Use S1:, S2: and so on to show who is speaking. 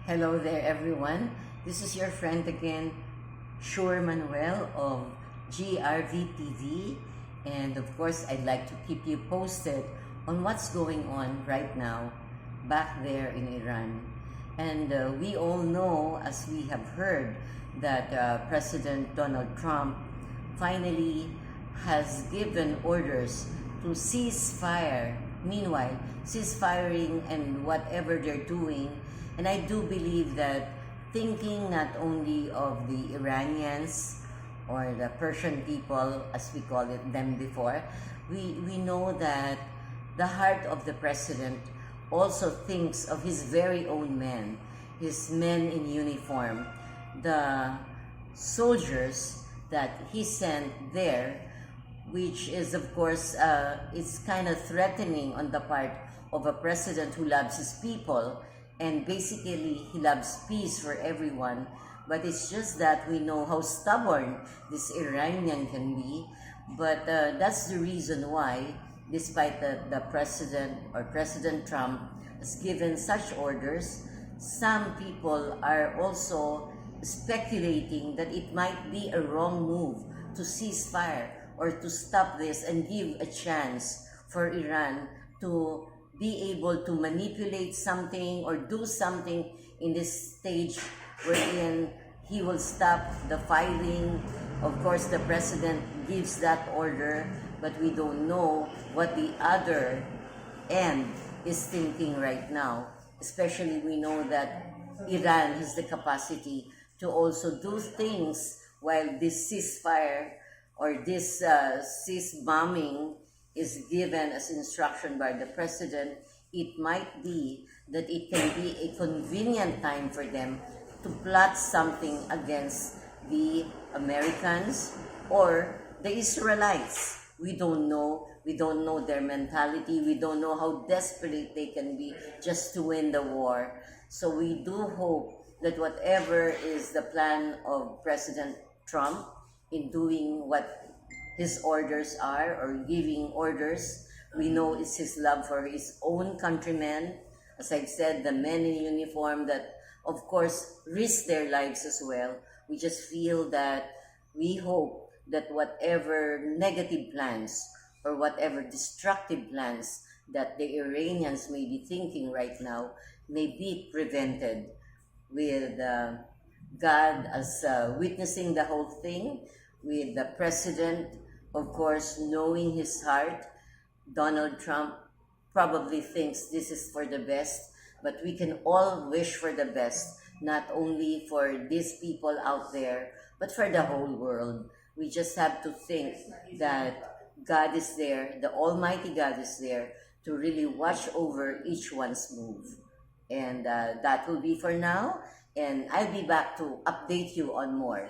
S1: Hello there, everyone. This is your friend again, Sure Manuel of GRV TV. And of course, I'd like to keep you posted on what's going on right now back there in Iran. And we all know, as we have heard, that President Donald Trump finally has given orders to cease fire. Meanwhile, cease firing and whatever they're doing. And I do believe that thinking not only of the Iranians or the Persian people, as we call it them before, we know that the heart of the president also thinks of his very own men, his men in uniform, the soldiers that he sent there, which is of course it's kind of threatening on the part of a president who loves his people, and basically he loves peace for everyone. But it's just that we know how stubborn this Iranian can be. But that's the reason why, despite the president or President Trump has given such orders, some people are also speculating that it might be a wrong move to cease fire or to stop this and give a chance for Iran to be able to manipulate something or do something in this stage wherein he will stop the fighting. Of course, the president gives that order, but we don't know what the other end is thinking right now. Especially we know that Iran has the capacity to also do things while this ceasefire or this cease bombing is given as instruction by the president. It might be that it can be a convenient time for them to plot something against the Americans or the Israelites. We don't know. We don't know their mentality. We don't know how desperate they can be just to win the war. So we do hope that whatever is the plan of President Trump in doing what his orders are or giving orders, we know it's his love for his own countrymen. As I've said, the men in uniform that of course risk their lives as well. We just feel that we hope that whatever negative plans or whatever destructive plans that the Iranians may be thinking right now may be prevented with God as witnessing the whole thing, with the president, of course, knowing his heart. Donald Trump probably thinks this is for the best, but we can all wish for the best, not only for these people out there, but for the whole world. We just have to think that God is there, the Almighty God is there to really watch over each one's move. And that will be for now, and I'll be back to update you on more.